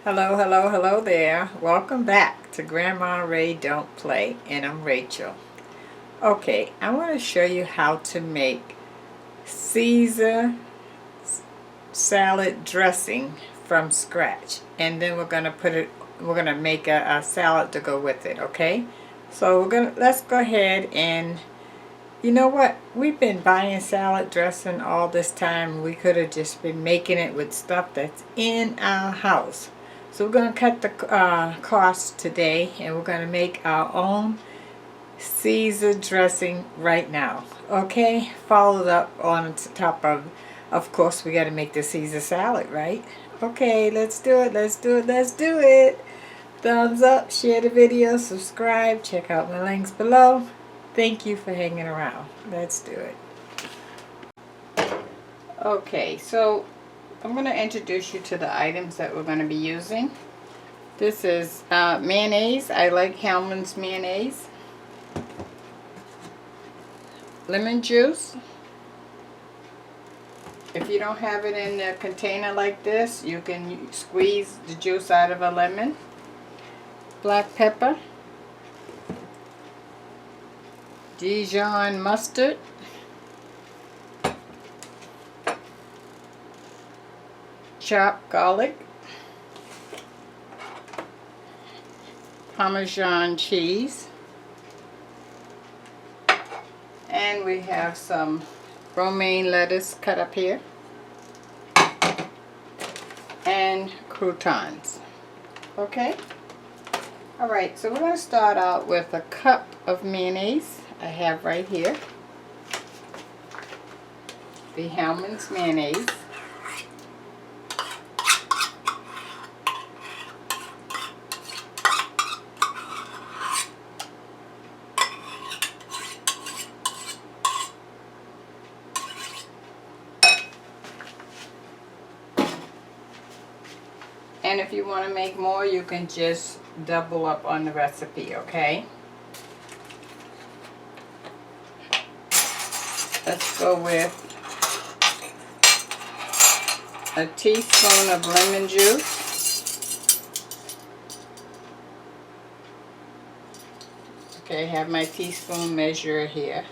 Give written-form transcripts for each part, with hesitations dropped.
Hello, hello, hello there. Welcome back to Grandma Ray Don't Play, and I'm Rachel. Okay, I want to show you how to make Caesar salad dressing from scratch, and then we're gonna make a salad to go with it. Okay, so let's go ahead and you know what? We've been buying salad dressing all this time. We could have just been making it with stuff that's in our house. So we're going to cut the cost today, and we're going to make our own Caesar dressing right now. Okay? Followed up on top of course, we got to make the Caesar salad, right? Okay, let's do it. Let's do it. Let's do it. Thumbs up, share the video, subscribe, check out my links below. Thank you for hanging around. Let's do it. Okay, so I'm going to introduce you to the items that we're going to be using. This is mayonnaise. I like Hellmann's mayonnaise. Lemon juice. If you don't have it in a container like this, you can squeeze the juice out of a lemon. Black pepper. Dijon mustard. Chopped garlic. Parmesan cheese. And we have some romaine lettuce cut up here. And croutons. Okay? Alright, so we're going to start out with a cup of mayonnaise. I have right here the Hellmann's mayonnaise. And if you want to make more, you can just double up on the recipe, okay? Let's go with a teaspoon of lemon juice. Okay, I have my teaspoon measure here.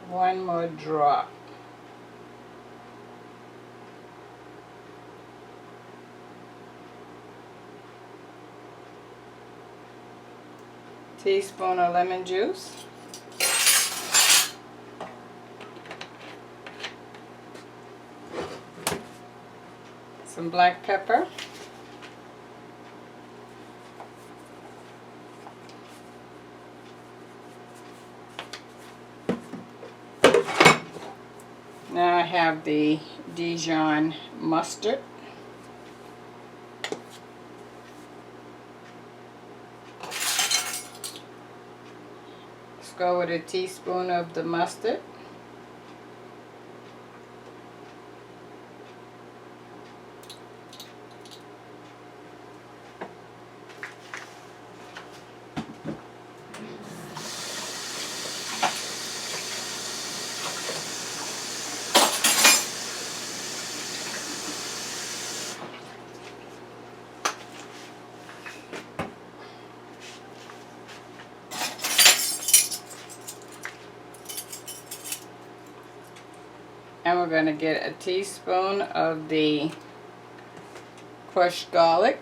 One more drop. Teaspoon of lemon juice. Some black pepper. Now I have the Dijon mustard. Let's go with a teaspoon of the mustard. And we're going to get a teaspoon of the crushed garlic.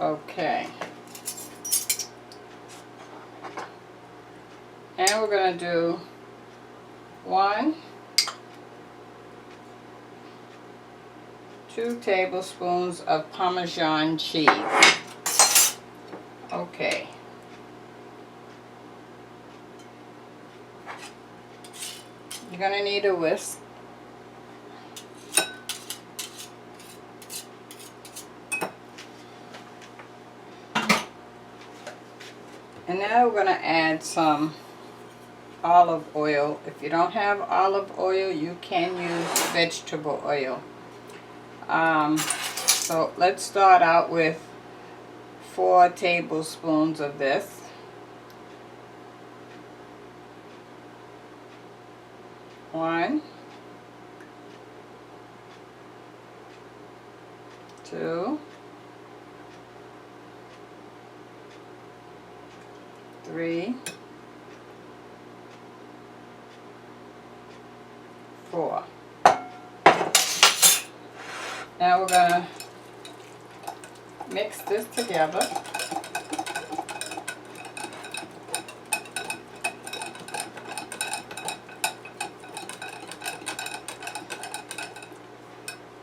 Okay. And we're going to do 2 tablespoons of Parmesan cheese. Okay. You're going to need a whisk. And now we're going to add some olive oil. If you don't have olive oil, you can use vegetable oil. So let's start out with 4 tablespoons of this. One, 2, 3, 4. Now we're going to mix this together.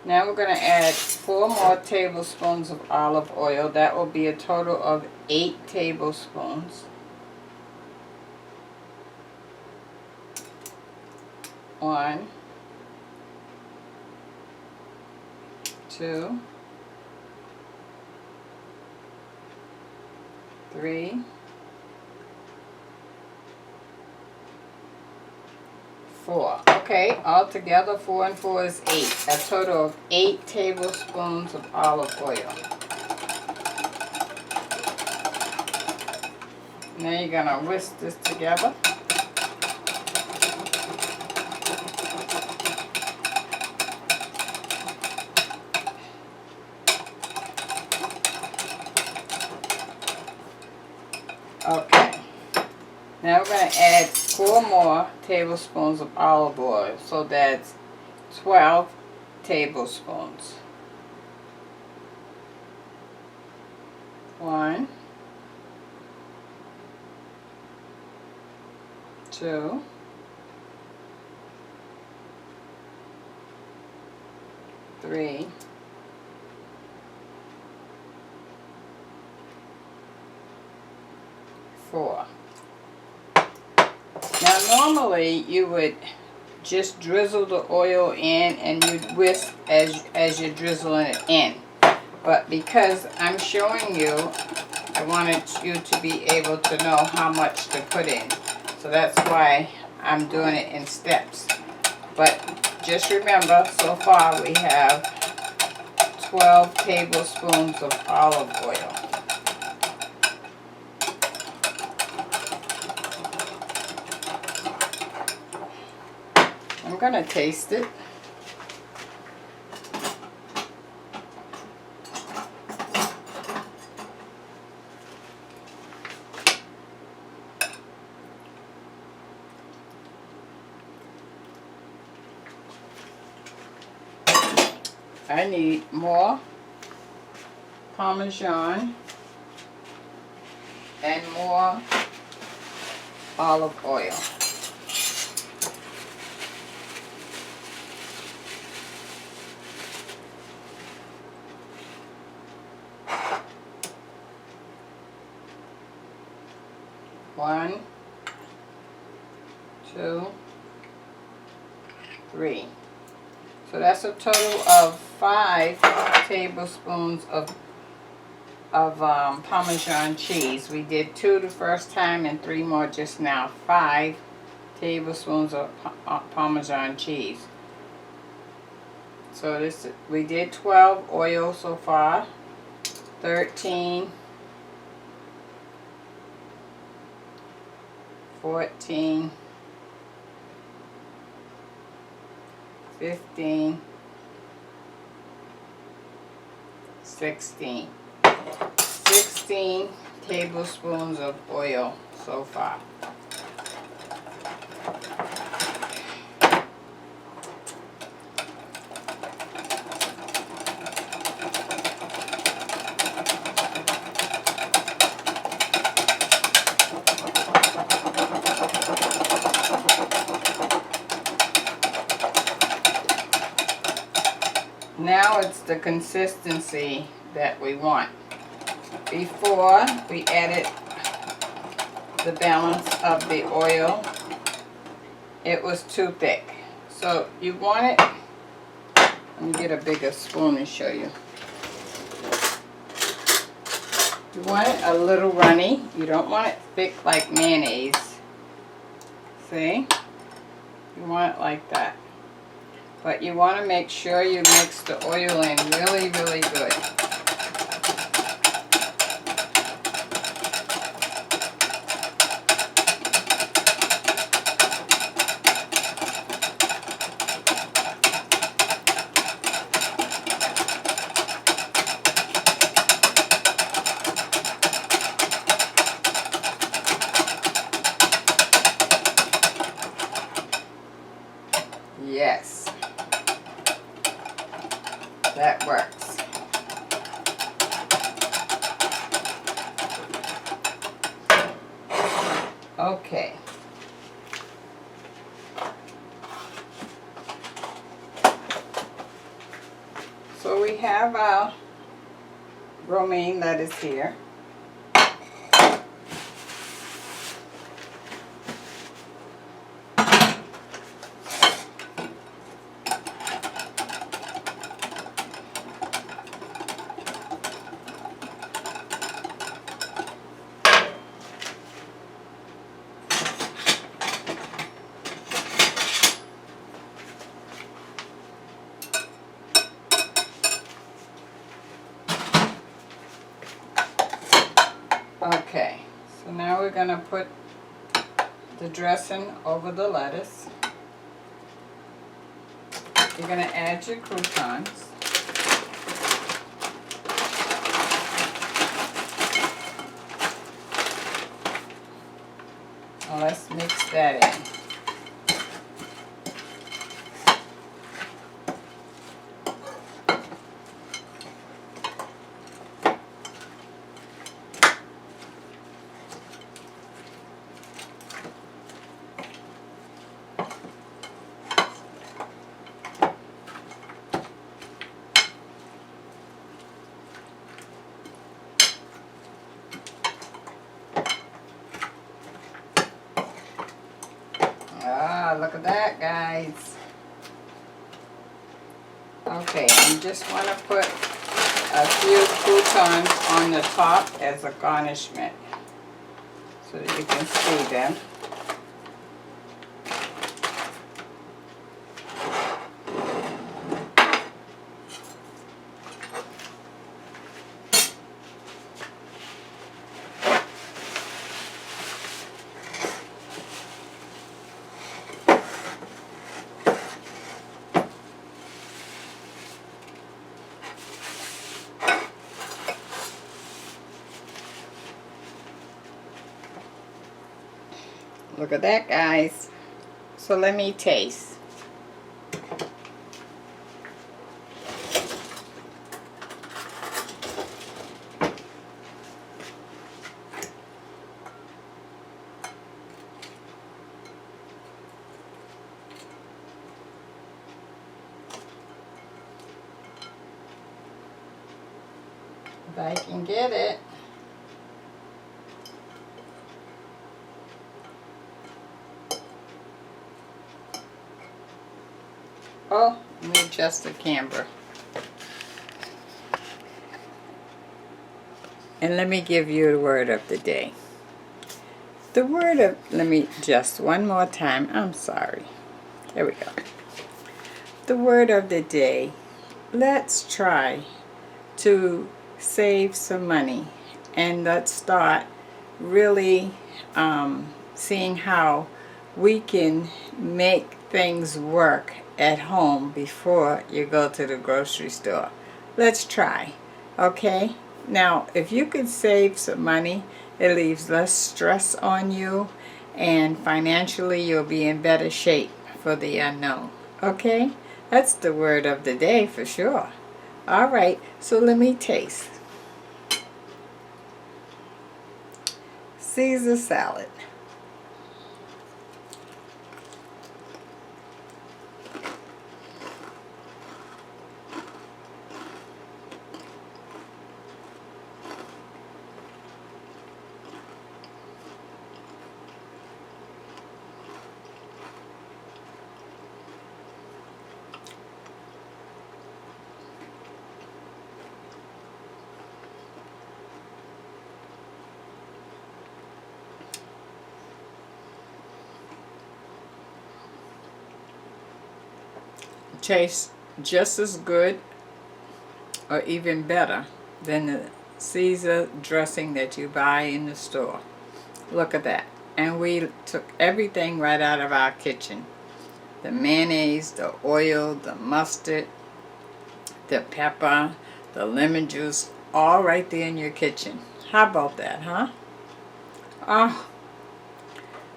Now we're going to add 4 more tablespoons of olive oil. That will be a total of 8 tablespoons. 1, 2, 3, 4. Okay, altogether 4 and 4 is 8. A total of 8 tablespoons of olive oil. Now you're going to whisk this together. Okay, now we're going to add 4 more tablespoons of olive oil, so that's 12 tablespoons. 1, 2, 3, 4. Now normally you would just drizzle the oil in and you'd whisk as you're drizzling it in. But because I'm showing you, I wanted you to be able to know how much to put in. So that's why I'm doing it in steps. But just remember, so far we have 12 tablespoons of olive oil. I'm going to taste it. I need more Parmesan and more olive oil. One, 2, 3. So that's a total of 5 tablespoons of Parmesan cheese. We did 2 the first time and 3 more just now. 5 tablespoons of Parmesan cheese. So this, we did 12 oil so far. 13, 14, 15, 16. 16 tablespoons of oil so far. Now it's the consistency that we want. Before we added the balance of the oil, it was too thick. So you want it, let me get a bigger spoon and show you. You want it a little runny. You don't want it thick like mayonnaise. See? You want it like that. But you want to make sure you mix the oil in really, really good. Yes, that works. Okay. So we have our romaine lettuce here. Okay, so now we're going to put the dressing over the lettuce. You're going to add your croutons. Now let's mix that in. Ah, look at that, guys. Okay, you just want to put a few croutons on the top as a garnishment so that you can see them. Look at that, guys. So let me taste. If I can get it. Oh, let me adjust the camera. And let me give you the word of the day. The word of, let me adjust one more time. I'm sorry. There we go. The word of the day. Let's try to save some money. And let's start really seeing how we can make things work at home before you go to the grocery store. Let's try, okay? Now, if you could save some money, it leaves less stress on you, and financially you'll be in better shape for the unknown, okay? That's the word of the day for sure. All right, so let me taste. Caesar salad. tastes just as good or even better than the Caesar dressing that you buy in the store. Look at that. And we took everything right out of our kitchen. The mayonnaise, the oil, the mustard, the pepper, the lemon juice, all right there in your kitchen. How about that, huh? Oh,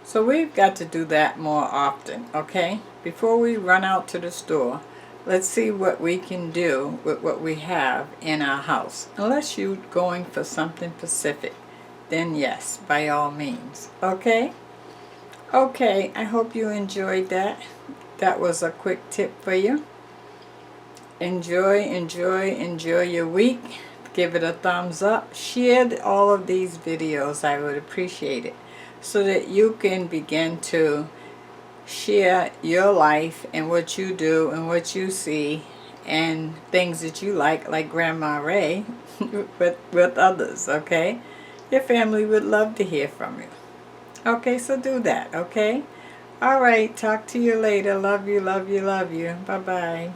so we've got to do that more often, okay? Before we run out to the store, let's see what we can do with what we have in our house. Unless you're going for something specific, then yes, by all means, okay? Okay, I hope you enjoyed that. That was a quick tip for you. Enjoy your week. Give it a thumbs up. Share all of these videos. I would appreciate it, so that you can begin to share your life and what you do and what you see and things that you like Grandma Ray, with others, okay? Your family would love to hear from you. Okay, so do that, okay? All right, talk to you later. Love you, love you, love you. Bye-bye.